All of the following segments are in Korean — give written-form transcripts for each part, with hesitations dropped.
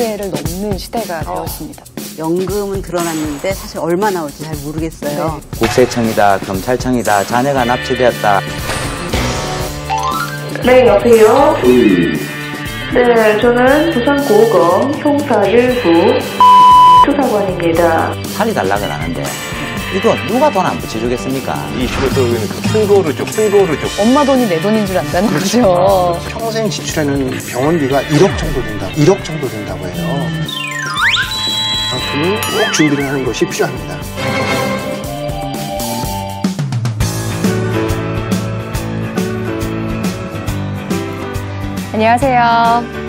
100세를 넘는 시대가 되었습니다. 연금은 드러났는데 사실 얼마 나올지 잘 모르겠어요. 네. 국세청이다, 검찰청이다, 자녀가 납치되었다. 네, 여보세요? 네, 저는 부산고검 형사 1부 수사관입니다. 살리달라고 하는데 이거 누가 돈 안 붙여주겠습니까? 이슈를 또 큰거루죠. 엄마 돈이 내 돈인 줄 안다는 거죠. 평생 지출하는 병원비가 1억 정도 된다고 해요. 그만큼 꼭 준비를 하는 것이 필요합니다. 안녕하세요.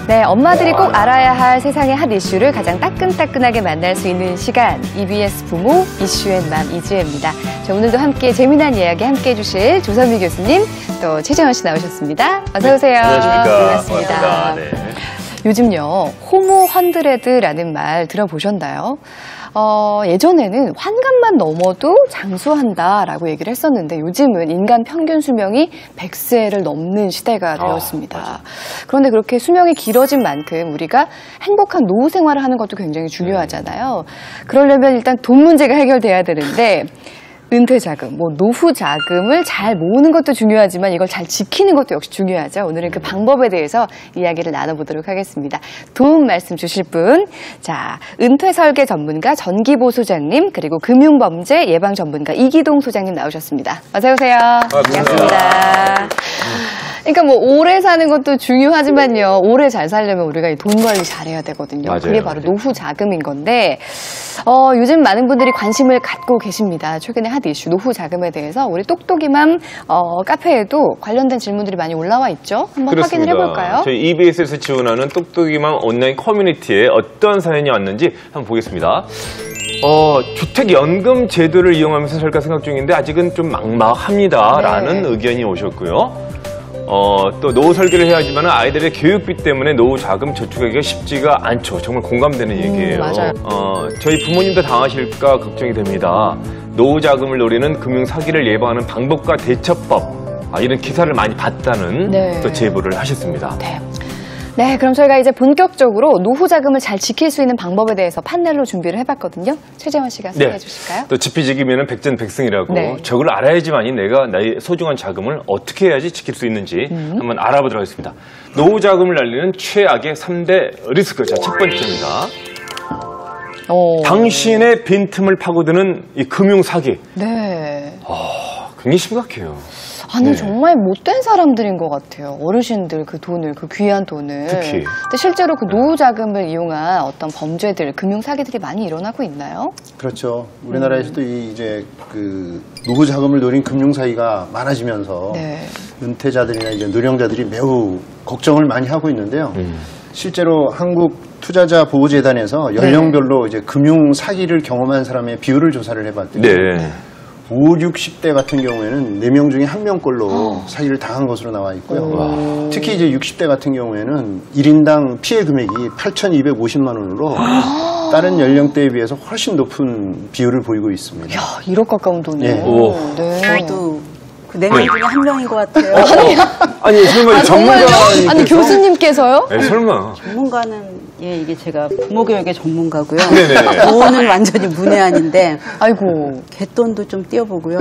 네, 엄마들이 꼭 알아야 할 세상의 핫 이슈를 가장 따끈따끈하게 만날 수 있는 시간, EBS 부모 이슈앤맘 이지혜입니다. 자, 오늘도 함께 재미난 이야기 함께 해주실 조선미 교수님, 또 최재원 씨 나오셨습니다. 어서 오세요. 안녕하십니까. 반갑습니다. 네. 요즘요, 호모 헌드레드라는 말 들어보셨나요? 예전에는 환갑만 넘어도 장수한다라고 얘기를 했었는데 요즘은 인간 평균 수명이 100세를 넘는 시대가 되었습니다. 그런데 그렇게 수명이 길어진 만큼 우리가 행복한 노후 생활을 하는 것도 굉장히 중요하잖아요. 그러려면 일단 돈 문제가 해결돼야 되는데 은퇴 자금, 노후 자금을 잘 모으는 것도 중요하지만 이걸 잘 지키는 것도 역시 중요하죠. 오늘은 그 방법에 대해서 이야기를 나눠보도록 하겠습니다. 도움 말씀 주실 분, 자, 은퇴 설계 전문가 전기보 소장님, 그리고 금융범죄 예방 전문가 이기동 소장님 나오셨습니다. 어서 오세요. 반갑습니다. 그러니까 오래 사는 것도 중요하지만요. 오래 잘 살려면 우리가 이 돈 관리 잘해야 되거든요. 맞아요. 그게 바로 노후 자금인 건데 요즘 많은 분들이 관심을 갖고 계십니다. 최근에 핫 이슈 노후 자금에 대해서 우리 똑똑이맘 카페에도 관련된 질문들이 많이 올라와 있죠. 한번 그렇습니다. 확인을 해볼까요? 저희 EBS에서 지원하는 똑똑이맘 온라인 커뮤니티에 어떤 사연이 왔는지 한번 보겠습니다. 주택연금 제도를 이용하면서 살까 생각 중인데 아직은 좀 막막합니다라는 의견이 오셨고요. 또 노후 설계를 해야 하지만 아이들의 교육비 때문에 노후 자금 저축하기가 쉽지가 않죠. 정말 공감되는 얘기예요. 맞아요. 저희 부모님도 당하실까 걱정이 됩니다. 노후 자금을 노리는 금융 사기를 예방하는 방법과 대처법, 이런 기사를 많이 봤다는 또 제보를 하셨습니다. 네, 그럼 저희가 이제 본격적으로 노후 자금을 잘 지킬 수 있는 방법에 대해서 판넬로 준비를 해봤거든요. 최재원 씨가 소개해 주실까요? 또 지피지기면 백전백승이라고 저걸 알아야지만이 내가 나의 소중한 자금을 어떻게 해야지 지킬 수 있는지 한번 알아보도록 하겠습니다. 노후 자금을 날리는 최악의 3대 리스크. 자, 첫 번째입니다. 당신의 빈틈을 파고드는 이 금융 사기. 네. 굉장히 심각해요. 아니 정말 못된 사람들인 것 같아요. 어르신들 그 돈을, 그 귀한 돈을. 특히. 근데 실제로 그 노후 자금을 이용한 어떤 범죄들, 금융 사기들이 많이 일어나고 있나요? 그렇죠. 우리나라에서도 이제 그 노후 자금을 노린 금융 사기가 많아지면서 은퇴자들이나 이제 노령자들이 매우 걱정을 많이 하고 있는데요. 실제로 한국 투자자 보호재단에서 연령별로 이제 금융 사기를 경험한 사람의 비율을 조사를 해봤더니 5, 60대 같은 경우에는 4명 중에 1명꼴로 사기를 당한 것으로 나와 있고요. 특히 이제 60대 같은 경우에는 1인당 피해 금액이 8,250만 원으로 다른 연령대에 비해서 훨씬 높은 비율을 보이고 있습니다. 이야, 1억 가까운 돈이에요. 저도 그 4명 중에 1명인 것 같아요. 아니 설마 전문가님께서? 아니 교수님께서요? 네, 설마. 전문가는 이게 제가 부모 교육의 전문가고요. 네네. 돈은 완전히 문외한인데 아이고. 갯돈도 좀 띄워보고요.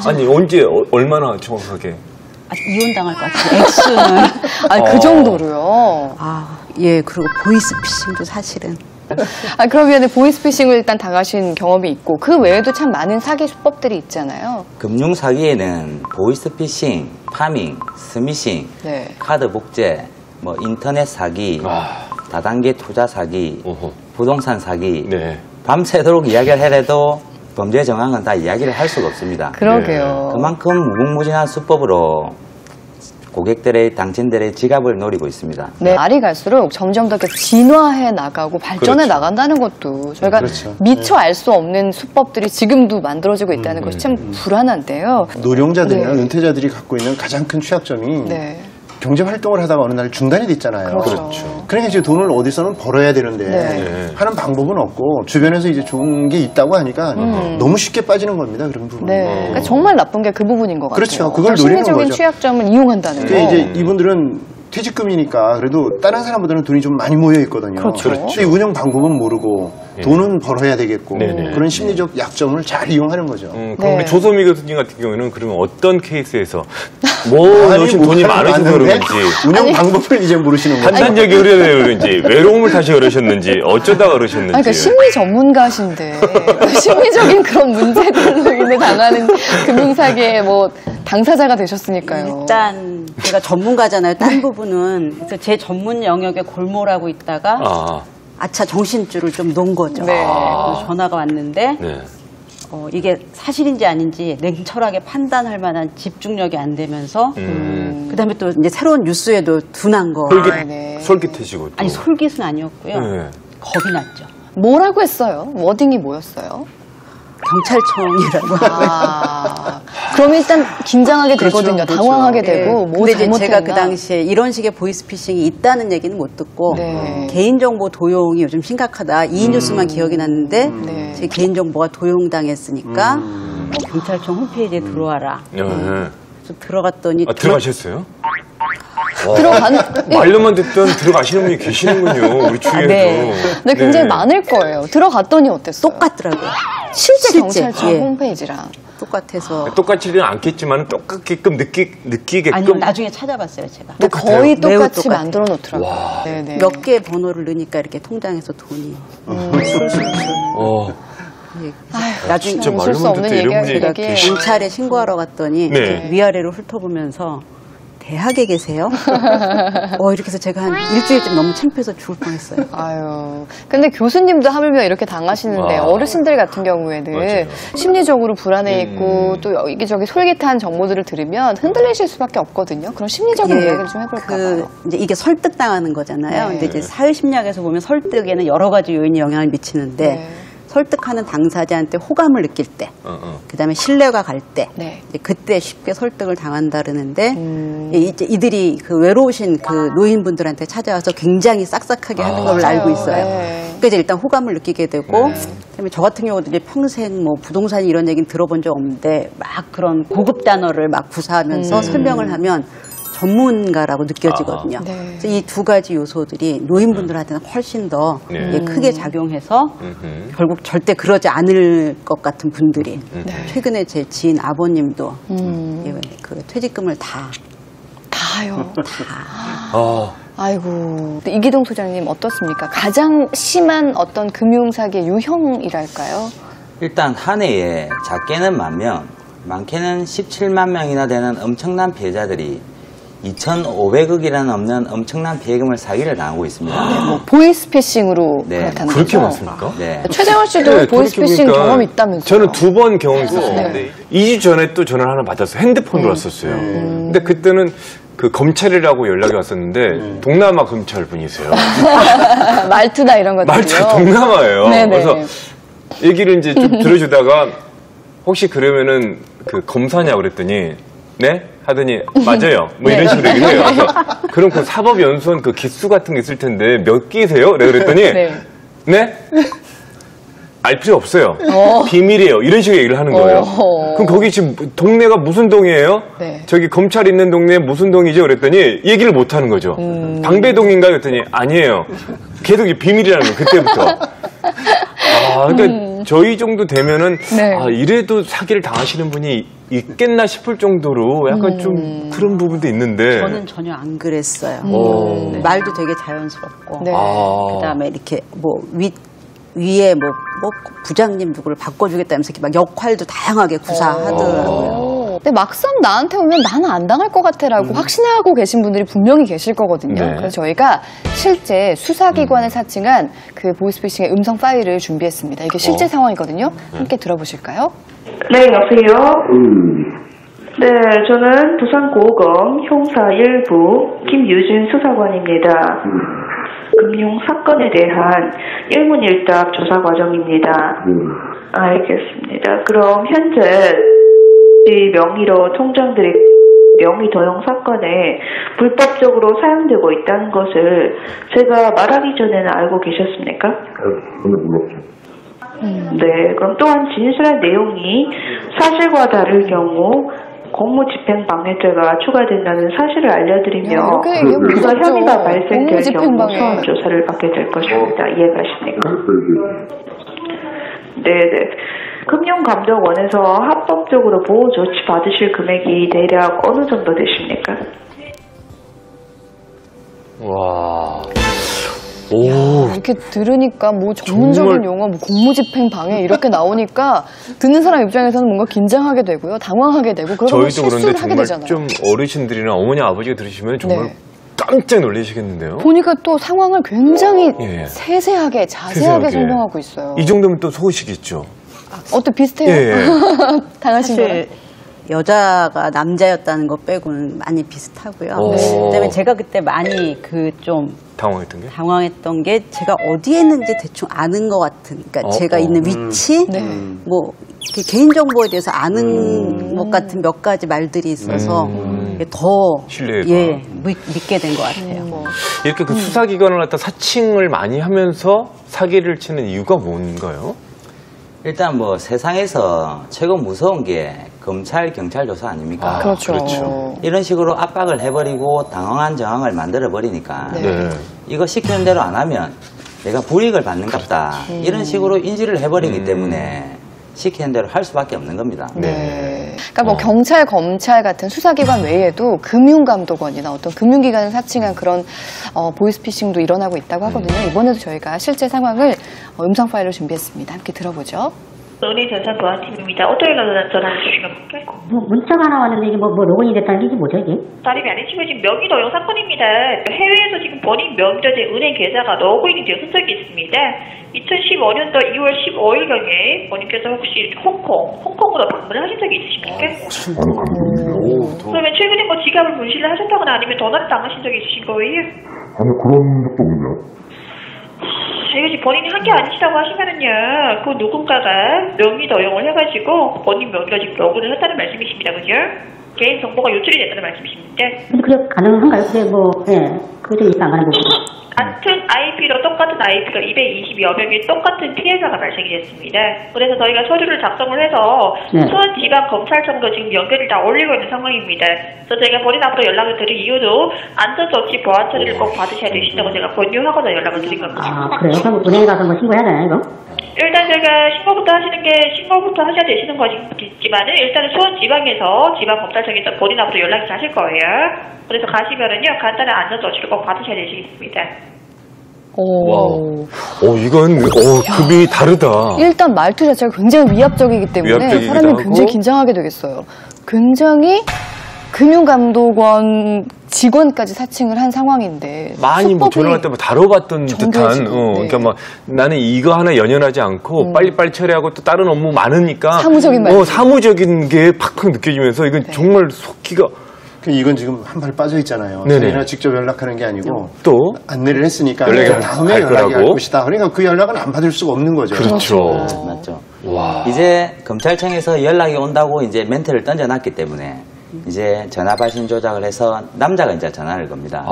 아니 언제 얼마나 정확하게? 아직 이혼당할 것 같아요. 액수는. 그 정도로요? 그리고 보이스피싱도 사실은. 그러면 보이스피싱을 일단 당하신 경험이 있고 그 외에도 참 많은 사기 수법들이 있잖아요. 금융 사기에는 보이스피싱, 파밍, 스미싱, 카드 복제, 인터넷 사기, 다단계 투자 사기, 부동산 사기, 밤새도록 이야기를 해도 범죄 정황은 다 이야기를 할 수가 없습니다. 그러게요. 그만큼 무궁무진한 수법으로 고객들의, 당신들의 지갑을 노리고 있습니다. 날이 갈수록 점점 더 진화해 나가고 발전해 나간다는 것도 저희가 미처 알 수 없는 수법들이 지금도 만들어지고 있다는 것이 참 불안한데요. 노령자들이나 은퇴자들이 갖고 있는 가장 큰 취약점이 경제 활동을 하다가 어느 날 중단이 됐잖아요. 그러니까 이제 돈을 어디서는 벌어야 되는데 하는 방법은 없고 주변에서 이제 좋은 게 있다고 하니까 너무 쉽게 빠지는 겁니다. 그런 부분. 그러니까 정말 나쁜 게 그 부분인 것 같아요. 그렇죠. 그걸 노리는 거죠. 심리적인 취약점을 이용한다는 거. 이제 이분들은 퇴직금이니까 그래도 다른 사람보다는 돈이 좀 많이 모여 있거든요. 그렇죠. 근데 이 운영 방법은 모르고 돈은 벌어야 되겠고 그런 심리적 약점을 잘 이용하는 거죠. 그럼 네. 우리 조소미 교수님 같은 경우에는 그러면 어떤 케이스에서 뭐 넣으신 돈이 많으셔서 그런지 운영 방법을 이제 모르시는 거죠. 판단력이 흐려서 그런지 외로움을 타시 그러셨는지 어쩌다가 그러셨는지. 그러니까 심리 전문가신데 심리적인 그런 문제들로 인해 당하는 금융사기의 뭐 당사자가 되셨으니까요. 일단 제가 전문가잖아요. 딴 부분은. 그래서 제 전문 영역에 골몰하고 있다가 아차 정신줄을 좀 놓은 거죠. 네. 그래서 전화가 왔는데 네. 이게 사실인지 아닌지 냉철하게 판단할 만한 집중력이 안 되면서 그다음에 또 이제 새로운 뉴스에도 둔한 거. 솔깃해지고. 또. 아니 솔깃은 아니었고요. 네. 겁이 났죠. 뭐라고 했어요? 워딩이 뭐였어요? 경찰청이라고. 그럼 일단 긴장하게 되거든요. 그렇죠. 당황하게 되고 뭐 근데 이제 잘못했나. 제가 그 당시에 이런 식의 보이스피싱이 있다는 얘기는 못 듣고 네. 개인정보 도용이 요즘 심각하다. 이 뉴스만 기억이 났는데 네. 제 개인정보가 도용당했으니까 경찰청 홈페이지에 들어와라. 네. 그래서 들어갔더니 들어가셨어요? 말로만 듣던 들어가시는 분이 계시는군요. 우리 주위에도. 네. 네, 굉장히 많을 거예요. 들어갔더니 어땠어요? 똑같더라고요. 실제 경찰청 예. 홈페이지랑. 똑같아서. 똑같지는 않겠지만 똑같게끔 느끼게끔. 아니요, 나중에 찾아봤어요, 제가. 근데 거의 매우 똑같이 똑같아요. 만들어 놓더라고요. 네네. 몇 개의 번호를 넣으니까 이렇게 통장에서 돈이 술술술. 예. 나중에 진짜 웃을 수 말로만 없는 듣던 이런 분이 얘기예요. 경찰에 신고하러 갔더니 네. 이렇게 위아래로 훑어보면서 대학에 계세요? 이렇게 해서 제가 한 일주일쯤 너무 창피해서 죽을 뻔했어요. 아유. 근데 교수님도 하물며 이렇게 당하시는데 어르신들 같은 경우에는 맞아요. 심리적으로 불안해 있고 또 여기저기 솔깃한 정보들을 들으면 흔들리실 수밖에 없거든요. 그런 심리적인 이야기를 좀 해볼까요? 이제 이게 설득당하는 거잖아요. 네. 근데 이제 사회심리학에서 보면 설득에는 여러 가지 요인이 영향을 미치는데 네. 설득하는 당사자한테 호감을 느낄 때, 그다음에 신뢰가 갈 때, 네. 이제 그때 쉽게 설득을 당한다 그러는데 이제 이들이 그 외로우신 그 노인분들한테 찾아와서 굉장히 싹싹하게 하는 걸 알고 있어요. 네. 그러니까 이제 일단 호감을 느끼게 되고, 그다음에 저 같은 경우도 이제 평생 뭐 부동산 이런 얘기는 들어본 적 없는데 막 그런 고급 단어를 막 구사하면서 설명을 하면 전문가라고 느껴지거든요. 네. 그래서 이 두 가지 요소들이 노인분들한테는 훨씬 더 크게 작용해서 결국 절대 그러지 않을 것 같은 분들이 최근에 제 지인 아버님도 그 퇴직금을 다요. 다. 아이고. 이기동 소장님 어떻습니까? 가장 심한 어떤 금융사기의 유형이랄까요? 일단 한 해에 작게는 10,000명, 많게는 17만 명이나 되는 엄청난 피해자들이 2,500억이라는 없는 엄청난 피해금을 사기를 당하고 있습니다. 뭐 보이스피싱으로 그렇다는 그렇게 거죠? 많습니까? 네. 최재원 씨도 보이스피싱 경험이 있다면서요? 저는 2번 경험했었는데 2주 전에 또 전화를 하나 받았어요. 핸드폰으로 왔었어요. 근데 그때는 그 검찰이라고 연락이 왔었는데 동남아 검찰 분이세요. 말투나 이런 것들요. 말투가 동남아예요. 네네. 그래서 얘기를 이제 좀 들어주다가 혹시 그러면은 그 검사냐고 그랬더니 네? 하더니 맞아요. 뭐 이런 식으로 얘기를 해요. 그래서 그럼 그 사법연수원 그 기수 같은 게 있을 텐데 몇 기세요? 그랬더니 네? 알 필요 없어요. 비밀이에요. 이런 식으로 얘기를 하는 거예요. 그럼 거기 지금 동네가 무슨 동이에요? 네. 저기 검찰 있는 동네 무슨 동이죠? 그랬더니 얘기를 못 하는 거죠. 방배동인가? 그랬더니 아니에요. 계속 비밀이라는 거예요. 그때부터. 그러니까 저희 정도 되면은 이래도 사기를 당하시는 분이 있겠나 싶을 정도로 약간 좀 그런 부분도 있는데 저는 전혀 안 그랬어요. 말도 되게 자연스럽고 네. 그다음에 이렇게 뭐 위에 뭐 부장님 누구를 바꿔주겠다면서 이렇게 막 역할도 다양하게 구사하더라고요. 근데 막상 나한테 오면 나는 안 당할 것 같아라고 확신하고 계신 분들이 분명히 계실 거거든요. 네. 그래서 저희가 실제 수사기관을 사칭한 그 보이스피싱의 음성 파일을 준비했습니다. 이게 실제 상황이거든요. 함께 들어보실까요? 네, 여보세요? 네, 저는 부산고검 형사 1부 김유진 수사관입니다. 금융 사건에 대한 일문일답 조사 과정입니다. 알겠습니다. 그럼 현재 이 명의로 통장들이 명의 도용 사건에 불법적으로 사용되고 있다는 것을 제가 말하기 전에는 알고 계셨습니까? 네, 그럼 또한 진술한 내용이 사실과 다를 경우 공무집행방해죄가 추가된다는 사실을 알려드리며 추가 혐의가 발생될 경우 소환 조사를 받게 될 것입니다. 이해가십니까? 네네. 금융감독원에서 합법적으로 보호 조치 받으실 금액이 대략 어느 정도 되십니까? 와. 오. 이렇게 들으니까 뭐 전문적인 용어, 뭐 공무집행 방해 이렇게 나오니까 듣는 사람 입장에서는 뭔가 긴장하게 되고요, 당황하게 되고 그러다 보면 실수를 하게 되잖아요. 좀 어르신들이나 어머니 아버지가 들으시면 정말 깜짝 놀라시겠는데요. 보니까 또 상황을 굉장히 세세하게 자세하게 설명하고 있어요. 이 정도면 또 속으시겠죠. 어때 비슷해요? 당하신 거예요? 여자가 남자였다는 것 빼고는 많이 비슷하고요. 그다음에 제가 그때 많이 좀 당황했던 게 제가 어디에 있는지 대충 아는 것 같은, 그러니까 제가 있는 위치, 뭐 개인정보에 대해서 아는 것 같은 몇 가지 말들이 있어서 더 믿게 된 것 같아요. 이렇게 그 수사기관을 갖다 사칭을 많이 하면서 사기를 치는 이유가 뭔가요? 일단 뭐 세상에서 최고 무서운 게 검찰, 경찰 조사 아닙니까? 그렇죠. 이런 식으로 압박을 해버리고 당황한 정황을 만들어버리니까 이거 시키는 대로 안 하면 내가 불이익을 받는갑다. 이런 식으로 인지를 해버리기 때문에 시키는 대로 할 수밖에 없는 겁니다. 그러니까 뭐 경찰, 검찰 같은 수사기관 외에도 금융감독원이나 어떤 금융기관을 사칭한 그런 보이스피싱도 일어나고 있다고 하거든요. 이번에도 저희가 실제 상황을 음성 파일로 준비했습니다. 함께 들어보죠. 은행전산 보안팀입니다. 어떻게 전화 주신 겁니까? 문자가 하나 왔는데 이게 뭐 로그인이 됐다는 게 이게 뭐죠 이게? 다름이 아니지만 지금 명의 도용 사건입니다. 해외에서 지금 본인 명의로 된 은행 계좌가 로그인이 되어 흔적이 있습니다. 2015년도 2월 15일경에 본인께서 혹시 홍콩으로 방문을 하신 적이 있으십니까? 그러면 최근에 뭐 지갑을 분실을 하셨다거나 아니면 도난을 당하신 적이 있으신 거예요? 아니요, 그런 적도 없는데요. 이거 지금 본인이 한 게 아니시다고 하시면은요, 그 누군가가 명의 도용을 해가지고 본인 명의로 지금 로그인을 했다는 말씀이십니다, 그죠? 개인 정보가 유출이 됐다는 말씀이십니다. 근데 그게 가능한가요? 그게 그게 좀 있다 안 가는 거죠? 같은 IP로 똑같은 IP로 220여 명의 똑같은 피해자가 발생이 됐습니다. 그래서 저희가 서류를 작성을 해서 수원지방검찰청으로 지금 연결을 다 올리고 있는 상황입니다. 그래서 저희가 본인 앞으로 연락을 드린 이유도 안전조치 보안 처리를 꼭 받으셔야 되신다고 제가 권유하고자 연락을 드린 겁니다. 아 그래요? 그럼 은행에 가서 뭐 신고해야 되나요 이거? 일단 제가 신고부터 하셔야 되시는 거지만은 일단은 수원지방에서 지방검찰청에서 본인 앞으로 연락이 가실 거예요. 그래서 가시면은요 간단한 안전조치를 꼭 받으셔야 되시겠습니다. 이건 급이 다르다. 일단 말투 자체가 굉장히 위압적이기 때문에 사람이 굉장히 긴장하게 되겠어요. 굉장히 금융감독원 직원까지 사칭을 한 상황인데 많이 뭐 전화할 때 다뤄봤던 듯한 그러니까 막 나는 이거 하나 연연하지 않고 빨리빨리 처리하고 또 다른 업무 많으니까 사무적인 게 팍팍 느껴지면서 이건 정말 속기가 이건 지금 한 발 빠져 있잖아요. 저희가 직접 연락하는 게 아니고 또 안내를 했으니까 다음에 연락이 갈 것이다. 그러니까 그 연락은 안 받을 수가 없는 거죠. 그렇죠. 맞죠. 이제 검찰청에서 연락이 온다고 이제 멘트를 던져놨기 때문에 이제 전화 발신 조작을 해서 남자가 이제 전화를 겁니다.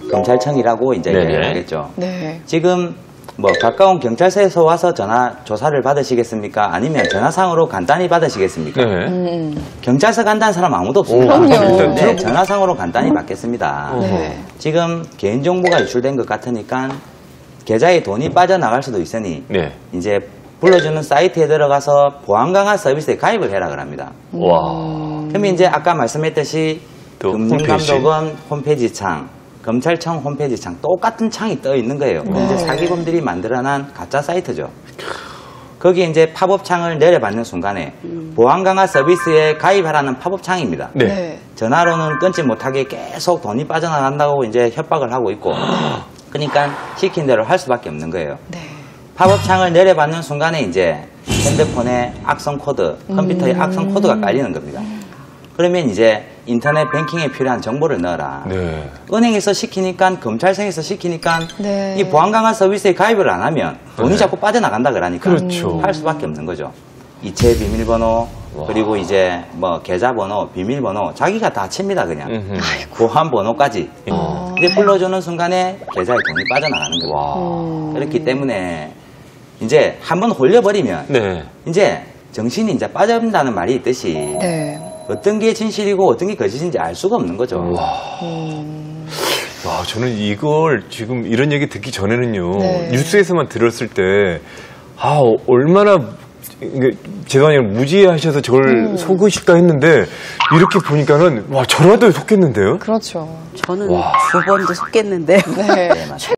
검찰청이라고 이제 얘기를 하겠죠. 지금 뭐 가까운 경찰서에서 와서 전화 조사를 받으시겠습니까? 아니면 전화상으로 간단히 받으시겠습니까? 경찰서 간다는 사람 아무도 없습니다. 네, 전화상으로 간단히 받겠습니다. 지금 개인정보가 유출된 것 같으니까 계좌에 돈이 빠져나갈 수도 있으니 이제 불러주는 사이트에 들어가서 보안 강화 서비스에 가입을 해라 그럽니다. 그러면 이제 아까 말씀했듯이 금융감독원 홈페이지 창, 검찰청 홈페이지 창 똑같은 창이 떠 있는 거예요. 이제 사기범들이 만들어낸 가짜 사이트죠. 거기 이제 팝업 창을 내려받는 순간에 보안 강화 서비스에 가입하라는 팝업 창입니다. 전화로는 끊지 못하게 계속 돈이 빠져나간다고 이제 협박을 하고 있고, 그러니까 시킨 대로 할 수밖에 없는 거예요. 팝업 창을 내려받는 순간에 이제 핸드폰에 악성 코드, 컴퓨터에 악성 코드가 깔리는 겁니다. 그러면 이제 인터넷 뱅킹에 필요한 정보를 넣어라. 은행에서 시키니까, 검찰청에서 시키니까 이 보안 강화 서비스에 가입을 안 하면 돈이 자꾸 빠져나간다 그러니까 할 수밖에 없는 거죠. 이체 비밀번호, 그리고 이제 뭐 계좌번호, 비밀번호 자기가 다 칩니다 그냥. 보안번호까지. 이제 불러주는 순간에 계좌에 돈이 빠져나가는 거예요. 그렇기 때문에 이제 한번 홀려버리면 이제 정신이 이제 빠져든다는 말이 있듯이 어떤 게 진실이고 어떤 게 거짓인지 알 수가 없는 거죠. 와, 저는 이걸 지금 이런 얘기 듣기 전에는요, 네. 뉴스에서만 들었을 때, 얼마나, 죄송하지만 무지하셔서 저걸 속으실까 했는데, 이렇게 보니까는, 와, 저라도 속겠는데요? 그렇죠. 저는 두 번도 속겠는데. 네.